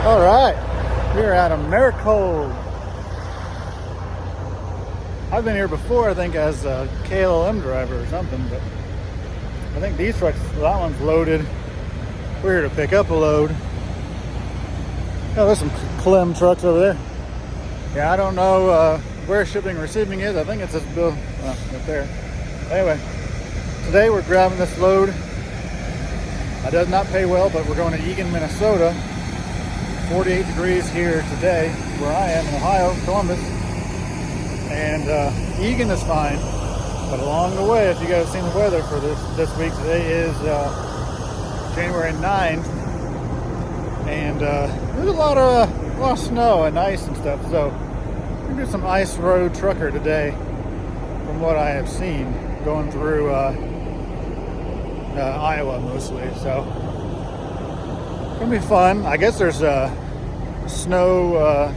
All right, we're at Americold. I've been here before, I think, as a KLM driver or something, but I think these trucks, that one's loaded. We're here to pick up a load. Oh, there's some Clem trucks over there. Yeah, I don't know where shipping and receiving is. I think it's this bill up there. Anyway, today we're grabbing this load. It does not pay well, but we're going to Egan, Minnesota. 48 degrees here today, where I am in Ohio, Columbus. And Egan is fine, but along the way, if you guys have seen the weather for this week, today is January 9th, and there's a lot of snow and ice and stuff. So we're gonna do some ice road trucker today, from what I have seen, going through Iowa mostly. So it's gonna be fun. I guess there's snow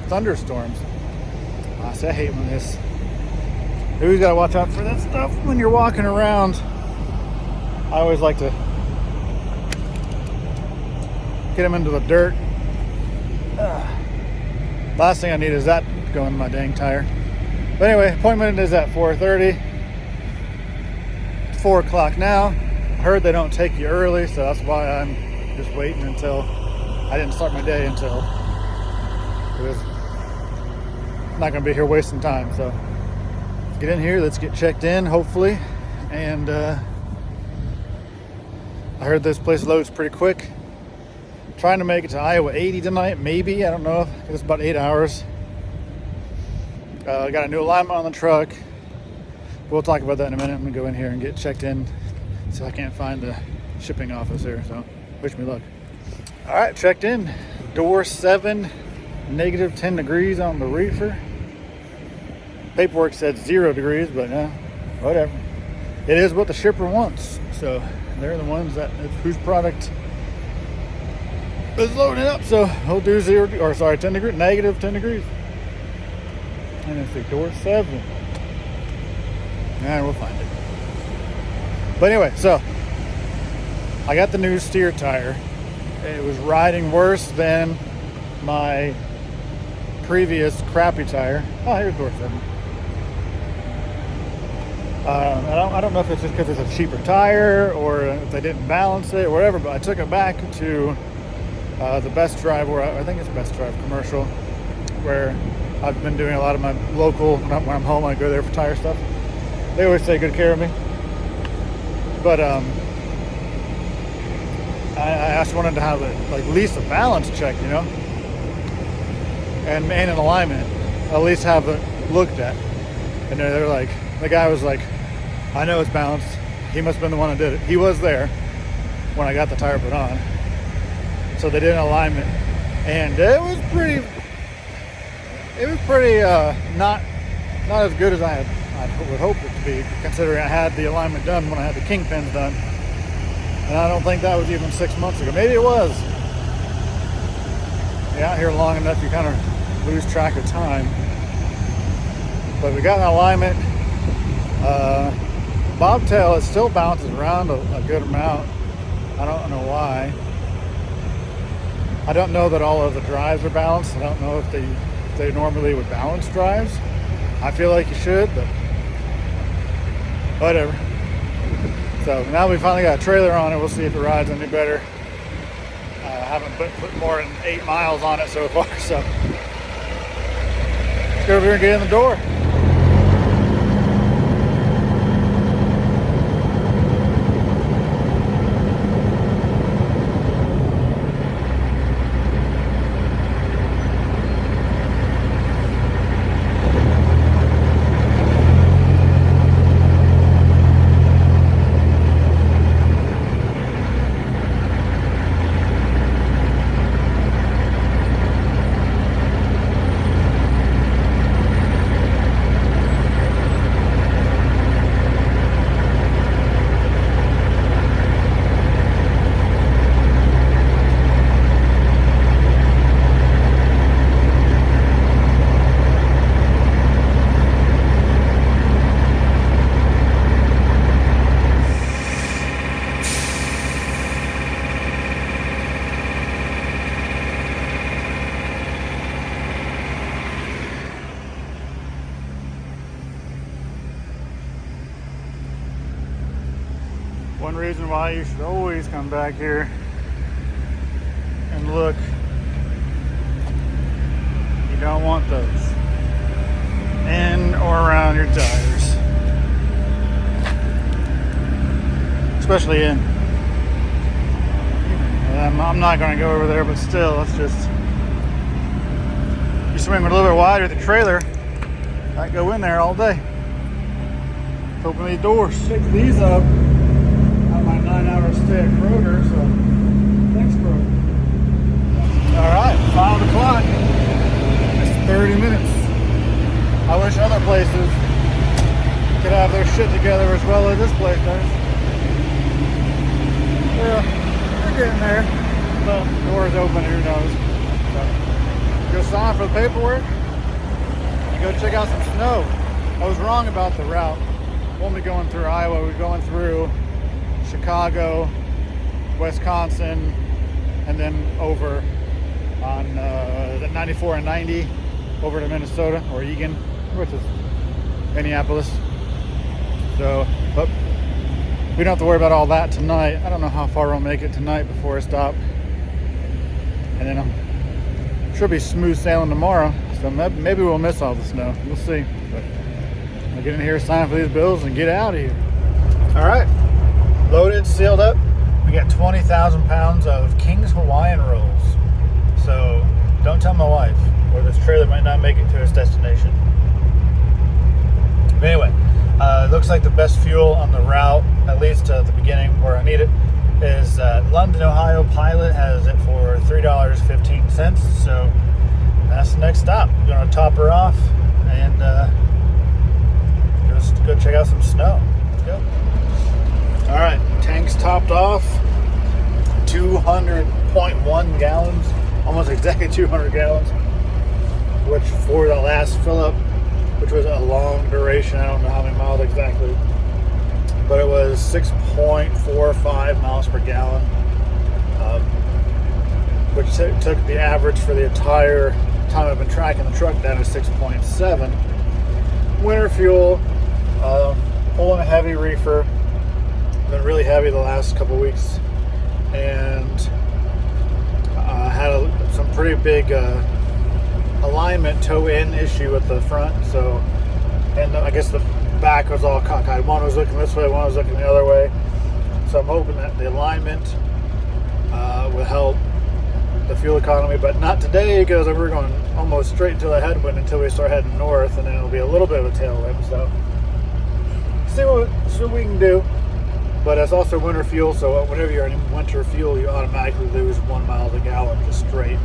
thunderstorms. I hate when this. You always gotta watch out for that stuff when you're walking around. I always like to get them into the dirt. Last thing I need is that going in my dang tire. But anyway, appointment is at 4:30. It's 4 o'clock now. I heard they don't take you early, so that's why I'm just waiting until I didn't start my day until it was not going to be here wasting time. So let's get in here, let's get checked in, hopefully. And I heard this place loads pretty quick. Trying to make it to Iowa 80 tonight, maybe. I don't know. It's about 8 hours. Got a new alignment on the truck. We'll talk about that in a minute. I'm going to go in here and get checked in. So I can't find the shipping office here, so wish me luck. All right, checked in. Door 7, negative 10 degrees on the reefer. Paperwork said 0 degrees, but whatever. It is what the shipper wants. So they're the ones whose product is loading up. So he'll do 10 degrees, negative 10 degrees. And let's see, door 7. And we'll find it. But anyway, so I got the new steer tire. It was riding worse than my previous crappy tire. Oh, here's door 7. I don't know if it's just because it's a cheaper tire or if they didn't balance it or whatever, but I took it back to the Best Drive, where I think it's Best Drive Commercial, where I've been doing a lot of my local, when I'm home, I go there for tire stuff. They always take good care of me. But I just wanted to have at least a balance check, and an alignment, at least have it looked at. And they're like, the guy was like, I know it's balanced. He must have been the one that did it. He was there when I got the tire put on. So they did an alignment, and it was pretty not as good as I would hope it to be, considering I had the alignment done when I had the kingpins done. And I don't think that was even 6 months ago. Maybe it was. You're out here long enough, you kind of lose track of time. But we got an alignment. Bobtail, it still bounces around a good amount. I don't know why. I don't know that all of the drives are balanced. I don't know if they normally would balance drives. I feel like you should, but whatever. So now we finally got a trailer on it. We'll see if it rides any better. I haven't put more than 8 miles on it so far, so let's go over here and get in the door. reason why you should always come back here and look. You don't want those in or around your tires, especially in. I'm not going to go over there, but still, it's just, you swing with a little bit wider the trailer, I go in there all day. Open these doors. Pick these up on my 9-hour stay at Kroger, so thanks, Kroger. All right, 5 o'clock. It's 30 minutes. I wish other places could have their shit together as well as this place does. Yeah, we're getting there. Well, door's open, who knows. So, go sign for the paperwork and go check out some snow. I was wrong about the route. Won't be going through Iowa, we're going through Chicago, Wisconsin, and then over on the 94 and 90 over to Minnesota or Egan, which is Minneapolis. So, but we don't have to worry about all that tonight. I don't know how far we'll make it tonight before I stop. And then should be smooth sailing tomorrow. So maybe we'll miss all the snow. We'll see. But I'll get in here, sign for these bills, and get out of here. All right, loaded, sealed up. We got 20,000 pounds of King's Hawaiian rolls. So don't tell my wife, or this trailer might not make it to its destination. But anyway, it looks like the best fuel on the route, at least at the beginning where I need it, is London, Ohio. Pilot has it for $3.15. So that's the next stop. I'm going to top her off and just go check out some snow. Let's go. All right, tank's topped off. 200.1 gallons, almost exactly 200 gallons, which for the last fill up, which was a long duration, I don't know how many miles exactly, but it was 6.45 miles per gallon, which took the average for the entire time I've been tracking the truck down to 6.7. Winter fuel, pulling a heavy reefer, been really heavy the last couple weeks, and had some pretty big alignment toe-in issue with the front. So, and I guess the back was all cockeyed. One was looking this way, one was looking the other way. So I'm hoping that the alignment will help the fuel economy, but not today because we're going almost straight into the headwind until we start heading north, and then it'll be a little bit of a tailwind. So see what we can do. But it's also winter fuel, so whenever you're in winter fuel, you automatically lose 1 mile a gallon just straight.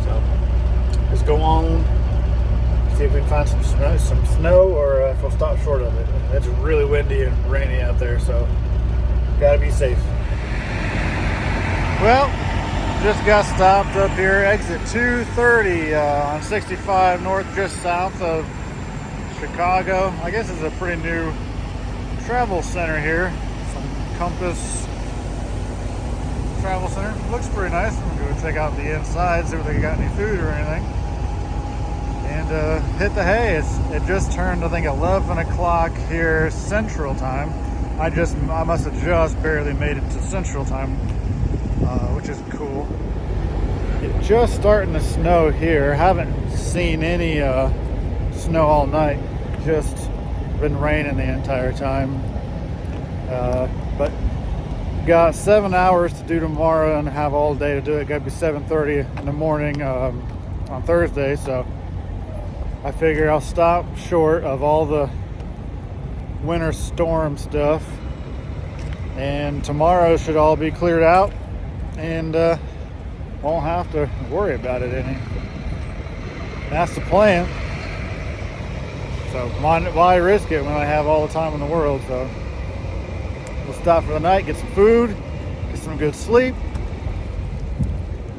So let's go on, see if we can find some snow, or if we'll stop short of it. It's really windy and rainy out there, so gotta be safe. Well, just got stopped up here, exit 230 on 65 north, just south of Chicago. I guess it's a pretty new travel center here. Some Compass Travel Center. Looks pretty nice. I'm gonna go check out the inside, see if they got any food or anything. And hit the hay. It just turned, I think, 11 o'clock here Central Time. I must have just barely made it to Central Time, which is cool. It's just starting to snow here. Haven't seen any snow all night. Just been raining the entire time, but got 7 hours to do tomorrow and have all day to do it. Got to be 7:30 in the morning on Thursday, so I figure I'll stop short of all the winter storm stuff, and tomorrow should all be cleared out and won't have to worry about it any. That's the plan. So why risk it when I have all the time in the world? So we'll stop for the night, get some food, get some good sleep,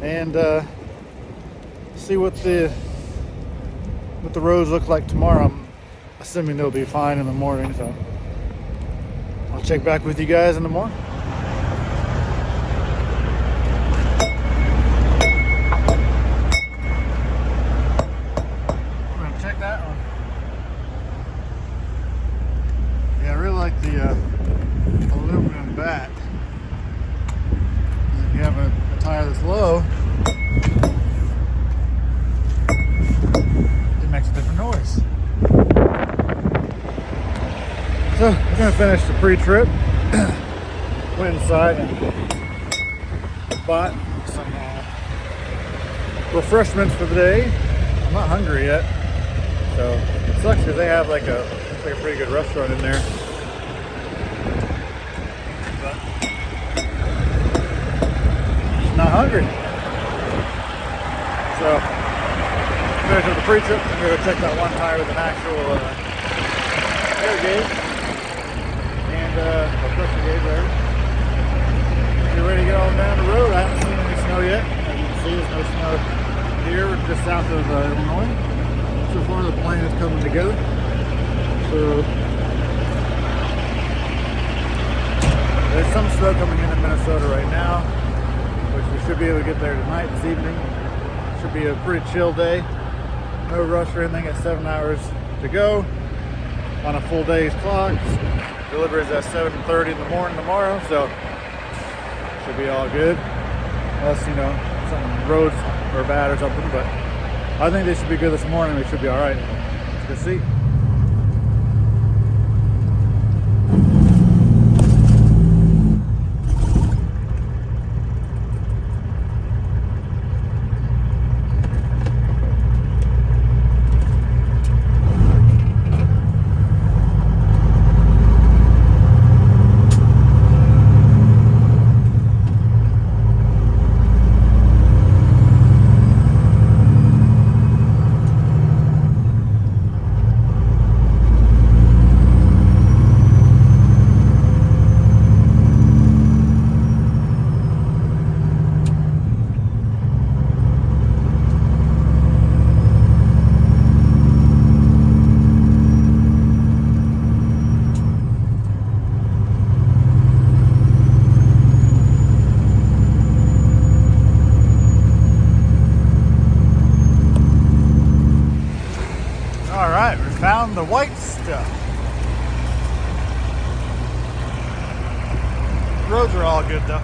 and see what the roads look like tomorrow. I'm assuming they'll be fine in the morning, so I'll check back with you guys in the morning. I'm gonna check that one. Yeah, I really like the aluminum tire that's low, it makes a different noise. So we're gonna finish the pre-trip. Went inside and bought some refreshments for the day. I'm not hungry yet, so it sucks because they have like a pretty good restaurant in there. But I'm not hungry. So finish up the pre-trip. I'm gonna go check that one tire with an actual air gauge and a pressure gauge there. Get ready to get on down the road. I haven't seen any snow yet. As you can see, there's no snow here, just south of Illinois. So far, the plan is coming together. So there's some snow coming into Minnesota right now, which we should be able to get there tonight, this evening. Should be a pretty chill day. No rush or anything. At 7 hours to go on a full day's clock. Delivery's at 7:30 in the morning tomorrow, so should be all good. Unless, you know, some roads are bad or something, but I think they should be good this morning. They should be all right. Let's go see. Found the white stuff. Roads are all good though.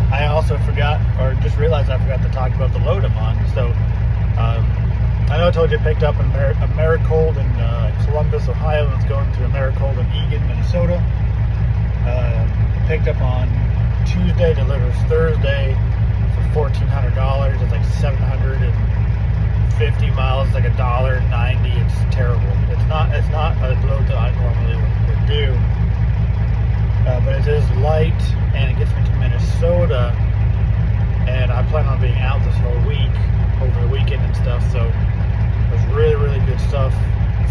I also forgot, or just realized I forgot to talk about the load I'm on. So, I know I told you I picked up Americold in Columbus, Ohio, and it's going to Americold in Egan, Minnesota. Picked up on Tuesday, delivers Thursday for $1,400. It's like 750 miles, like $1.90. It's terrible. It's not a load that I normally would do, but it is light, and it gets me to Minnesota. And I plan on being out this whole week, over the weekend and stuff. So there's really good stuff,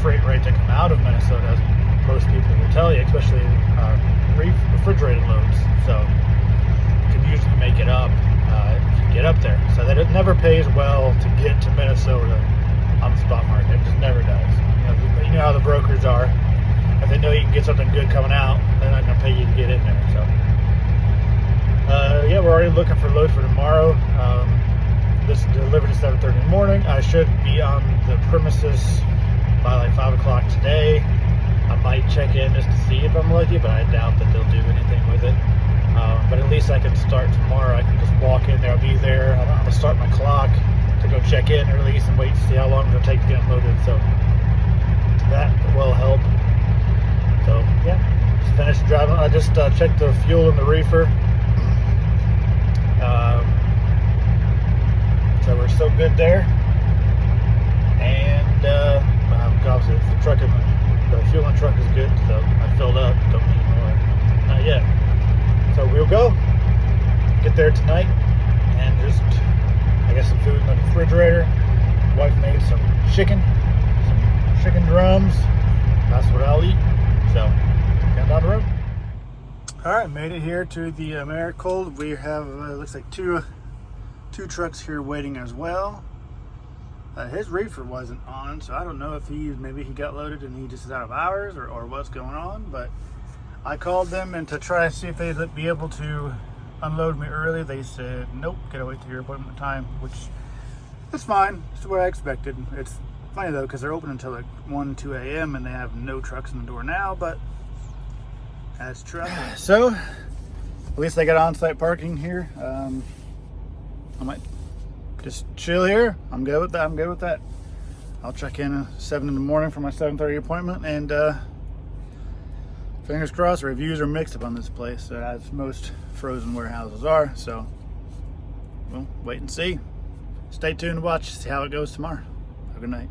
freight rate that come out of Minnesota, as most people will tell you, especially refrigerated loads. So you can usually make it up if you get up there. So that it never pays well to get to Minnesota on the spot market. It just never does. You know how the brokers are. If they know you can get something good coming out, they're not going to pay you to get in there. So yeah, we're already looking for load for tomorrow. This is delivered at 7:30 in the morning. I should be on the premises by like 5 o'clock today. I might check in just to see if I'm lucky, but I doubt that they'll do anything with it. But at least I can start tomorrow. I can just walk in there, I'll be there. I don't have to start my clock to go check in or release and wait to see how long it'll take to get unloaded. So that will help. So yeah, just finished driving. I just checked the fuel in the reefer. So we're so good there. And obviously the truck and the fuel in the truck is good, so I filled up. Don't need more. Not yet. So we'll go get there tonight and just I got some food in the refrigerator. Wife made some chicken drums. That's what I'll eat. So going down the road. All right, made it here to the Americold. We have looks like two trucks here waiting as well. His reefer wasn't on, so I don't know if maybe he got loaded and he just is out of hours or what's going on. But I called them and to try to see if they'd be able to unload me early. They said nope, gotta wait till your appointment time, which is fine. It's what I expected. It's funny though because they're open until like 1-2 a.m. and they have no trucks in the door now, but that's true. So at least they got on-site parking here. I might just chill here. I'm good with that. I'm good with that. I'll check in at 7 in the morning for my 7:30 appointment, and fingers crossed. Reviews are mixed up on this place, as most frozen warehouses are. So we'll wait and see. Stay tuned to watch, see how it goes tomorrow. Have a good night.